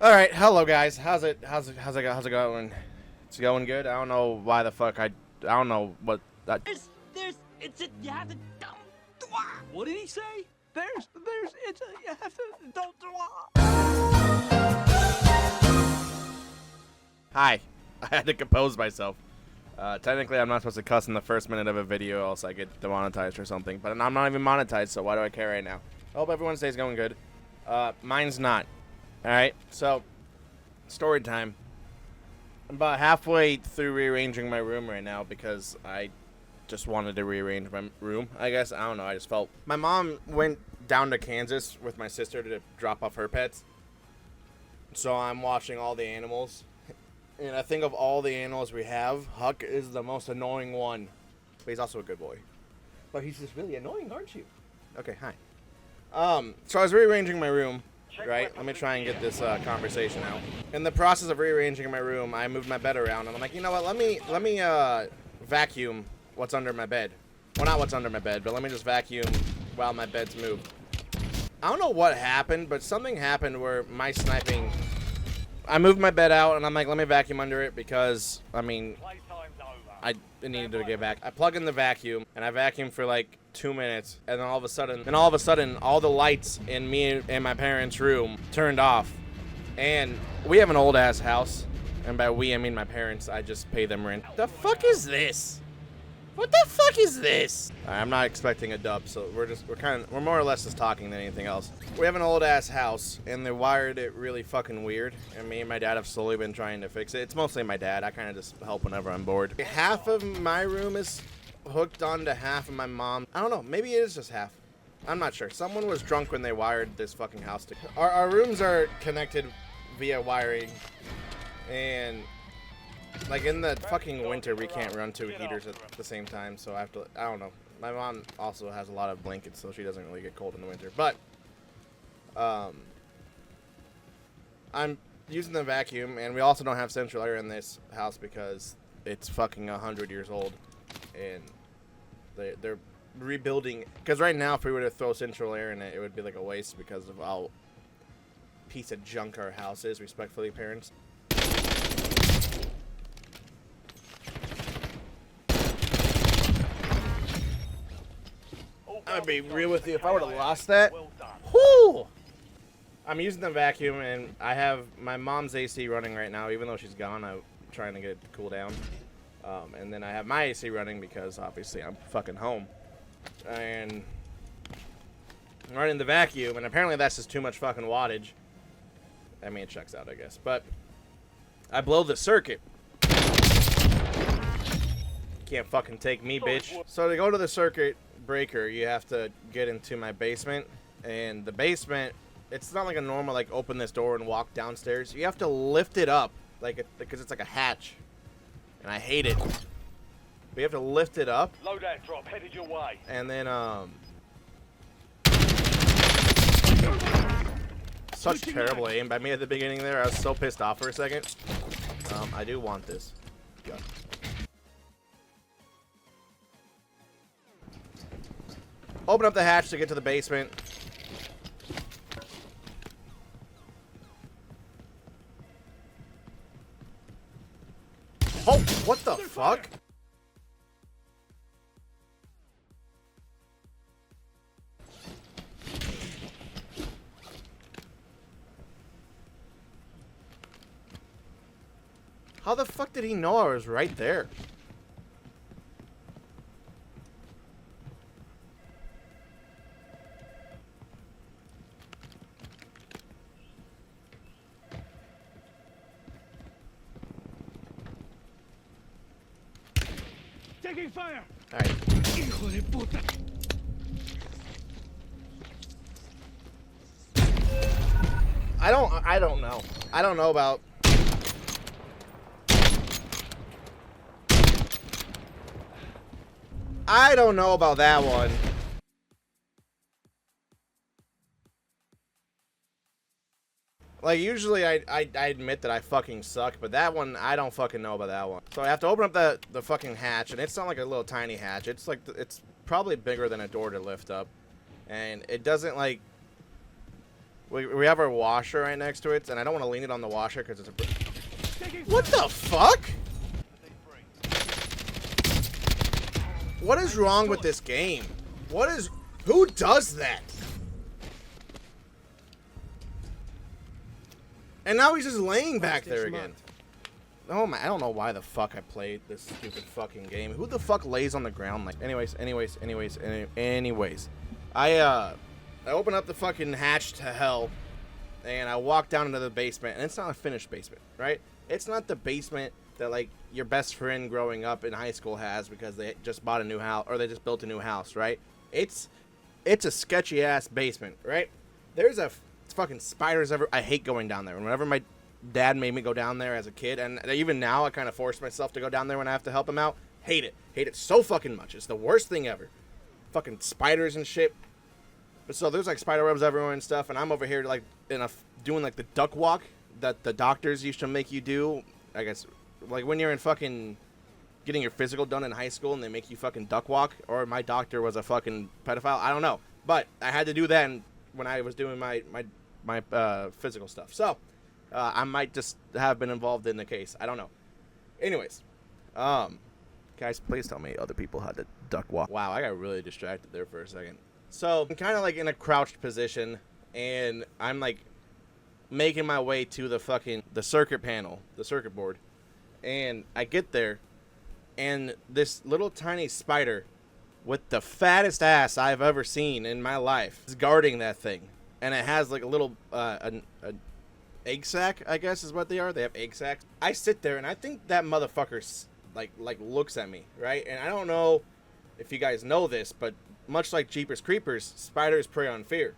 All right, hello guys. How's it going? It's going good. I don't know why the fuck I don't know what that. You have to don't. What did he say? You have to don't. Hi, I had to compose myself. Technically, I'm not supposed to cuss in the first minute of a video, else I get demonetized or something. But I'm not even monetized, so why do I care right now? I hope everyone's day's going good. Mine's not. All right, so story time. I'm about halfway through rearranging my room right now because I just wanted to rearrange my room. I guess I don't know. I just felt my mom went down to Kansas with my sister to drop off her pets, so I'm watching all the animals. And I think of all the animals we have, Huck is the most annoying one. But he's also a good boy. But he's just really annoying, aren't you? Okay, hi. So I was rearranging my room, right? Let me try and get this conversation out. In the process of rearranging my room, I moved my bed around, and I'm like, you know what? Let me vacuum what's under my bed. Well, not what's under my bed, but let me just vacuum while my bed's moved. I don't know what happened, but something happened where my sniping. I moved my bed out, and I'm like, let me vacuum under it because, I mean, I needed to get back. I plug in the vacuum, and I vacuum for like 2 minutes, and then all of a sudden, all the lights in me and my parents' room turned off. And we have an old-ass house, and by we, I mean my parents. I just pay them rent. The fuck is this? What the fuck is this? I'm not expecting a dub, so we're more or less just talking than anything else. We have an old ass house, and they wired it really fucking weird, and me and my dad have slowly been trying to fix it. It's mostly my dad. I kind of just help whenever I'm bored. Half of my room is hooked onto half of my mom. I don't know. Maybe it is just half. I'm not sure. Someone was drunk when they wired this fucking house together. Our rooms are connected via wiring, and like in the fucking winter, we can't run 2 heaters at the same time, so I don't know. My mom also has a lot of blankets, so she doesn't really get cold in the winter. But, I'm using the vacuum, and we also don't have central air in this house because it's fucking 100 years old, and they're rebuilding. Because right now, if we were to throw central air in it, it would be like a waste because of how piece of junk our house is, respectfully, parents. I'm gonna be real with you. If I would have lost that, whoo! I'm using the vacuum, and I have my mom's AC running right now. Even though she's gone, I'm trying to get it to cool down. And then I have my AC running because obviously I'm fucking home. And I'm running the vacuum, and apparently that's just too much fucking wattage. I mean, it checks out, I guess. But I blow the circuit. Can't fucking take me, bitch. So to go to the circuit breaker, you have to get into my basement, and the basement, it's not like a normal like open this door and walk downstairs. You have to lift it up because it's like a hatch, and I hate it. We have to lift it up. Loadout drop headed your way. And then such terrible aim by me at the beginning there. I was so pissed off for a second. I do want this. Go. Open up the hatch to get to the basement. Oh, what the fuck? How the fuck did he know I was right there? Taking fire. All right. Hijo de puta. I don't know. I don't know about. I don't know about that one. Like, usually I admit that I fucking suck, but that one, I don't fucking know about that one. So I have to open up the fucking hatch, and it's not like a little tiny hatch. It's like, it's probably bigger than a door to lift up. And it doesn't, like, We have our washer right next to it, and I don't want to lean it on the washer because it's a... What the fuck? What is wrong with this game? Who does that? And now he's just laying back there again. Oh my, I don't know why the fuck I played this stupid fucking game. Who the fuck lays on the ground like... Anyways. I open up the fucking hatch to hell, and I walk down into the basement, and it's not a finished basement, right? It's not the basement that, like, your best friend growing up in high school has because they just bought a new house, or they just built a new house, right? It's a sketchy-ass basement, right? There's fucking spiders everywhere. I hate going down there. Whenever my dad made me go down there as a kid, and even now I kind of force myself to go down there when I have to help him out. Hate it so fucking much. It's the worst thing ever. Fucking spiders and shit. But so there's like spider webs everywhere and stuff, and I'm over here like doing like the duck walk that the doctors used to make you do. I guess like when you're in fucking getting your physical done in high school and they make you fucking duck walk, or my doctor was a fucking pedophile. I don't know, but I had to do that when I was doing my physical stuff. So I might just have been involved in the case. I don't know. Anyways, guys, please tell me other people had to duck walk. Wow, I got really distracted there for a second. So I'm kind of like in a crouched position, and I'm like making my way to the circuit panel, the circuit board, and I get there, and this little tiny spider with the fattest ass I've ever seen in my life is guarding that thing, and it has like a little an egg sac, I guess is what they are. They have egg sacs. I sit there, and I think that motherfucker like looks at me, right? And I don't know if you guys know this, but much like Jeepers Creepers, spiders prey on fear.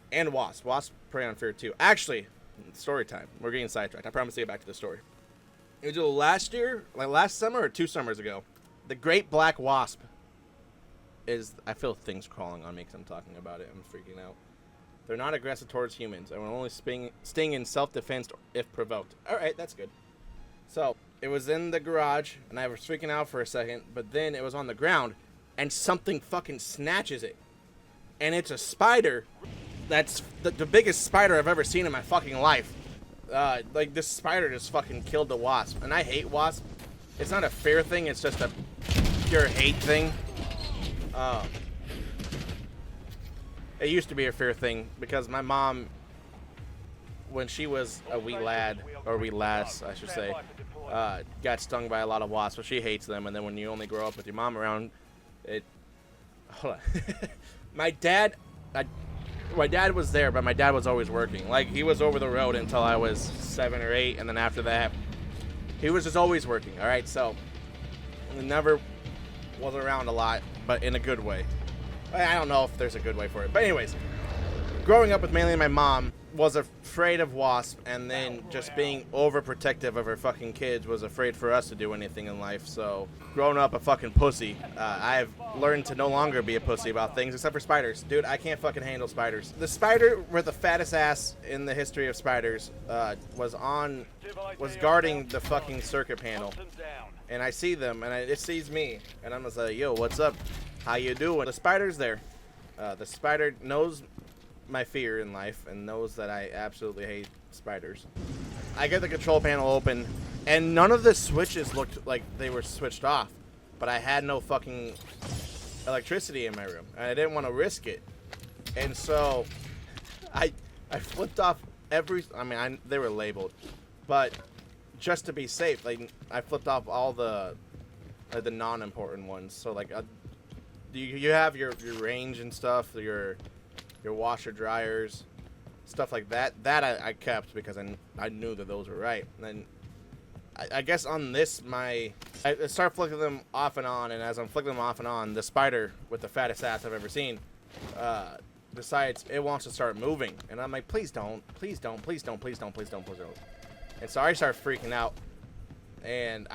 And wasps. Wasps prey on fear too. Actually, story time. We're getting sidetracked. I promise to get back to the story. It was last year, like last summer or 2 summers ago. The great black wasp is... I feel things crawling on me because I'm talking about it. I'm freaking out. They're not aggressive towards humans and will only sting in self-defense if provoked. Alright, that's good. So, it was in the garage, and I was freaking out for a second, but then it was on the ground, and something fucking snatches it. And it's a spider that's the biggest spider I've ever seen in my fucking life. Like, this spider just fucking killed the wasp. And I hate wasps. It's not a fear thing, it's just a pure hate thing. It used to be a fear thing, because my mom, when she was a wee lad, or wee lass, I should say, got stung by a lot of wasps, but she hates them. And then when you only grow up with your mom around, hold on. My dad was there, but my dad was always working. Like, he was over the road until I was 7 or 8, and then after that, he was just always working, all right? So, he never was around a lot, but in a good way. I don't know if there's a good way for it. But anyways, growing up with mainly my mom, was afraid of wasps, and then just being overprotective of her fucking kids, was afraid for us to do anything in life. So, growing up a fucking pussy, I've learned to no longer be a pussy about things except for spiders. Dude, I can't fucking handle spiders. The spider with the fattest ass in the history of spiders was guarding the fucking circuit panel, and I see them, and it sees me, and I'm just like, yo, what's up? How you doing? The spider's there. The spider knows my fear in life and knows that I absolutely hate spiders. I get the control panel open, and none of the switches looked like they were switched off, but I had no fucking electricity in my room, and I didn't want to risk it. And so I flipped off they were labeled, but just to be safe, like, I flipped off all the non-important ones. So like you have your range and stuff, your washer dryers, stuff like that. That I kept because I knew that those were right. And then I guess on this, I start flicking them off and on, and as I'm flicking them off and on, the spider with the fattest ass I've ever seen decides it wants to start moving. And I'm like, please don't, please don't, please don't, please don't, please don't, please don't. And so I start freaking out, and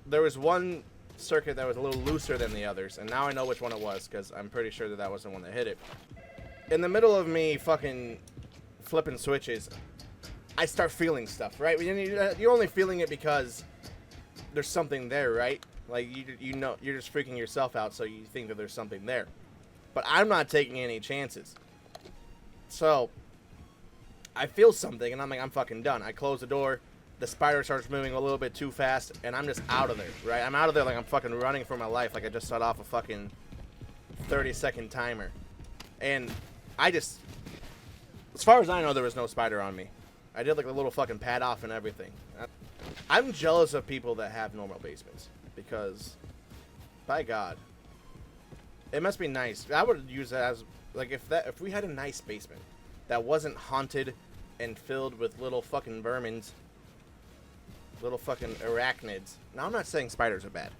there was one circuit that was a little looser than the others, and now I know which one it was because I'm pretty sure that was the one that hit it. In the middle of me fucking flipping switches, I start feeling stuff, right? You're only feeling it because there's something there, right? Like, you know, you're just freaking yourself out, so you think that there's something there. But I'm not taking any chances. So I feel something, and I'm like, I'm fucking done. I close the door. The spider starts moving a little bit too fast, and I'm just out of there, right? I'm out of there like I'm fucking running for my life, like I just set off a fucking 30-second timer. And I just, as far as I know, there was no spider on me. I did like a little fucking pad off and everything. I'm jealous of people that have normal basements, because, by God, it must be nice. I would use that as, like, if we had a nice basement that wasn't haunted and filled with little fucking vermins, little fucking arachnids. Now, I'm not saying spiders are bad.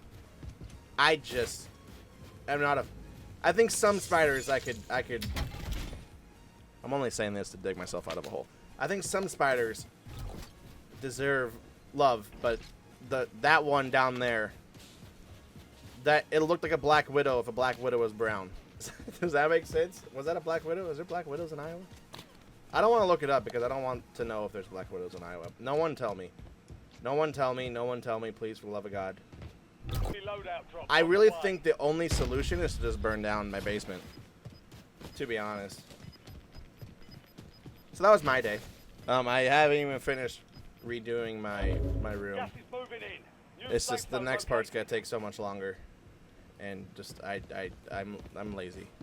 I just am not a. I think some spiders I could. I'm only saying this to dig myself out of a hole. I think some spiders deserve love, but that one down there, that it looked like a black widow if a black widow was brown. Does that make sense? Was that a black widow? Is there black widows in Iowa? I don't want to look it up because I don't want to know if there's black widows in Iowa. No one tell me. No one tell me. No one tell me, please, for the love of God. I really think the only solution is to just burn down my basement, to be honest. So that was my day. I haven't even finished redoing my room. It's just the next part's gonna take so much longer, and just I'm lazy.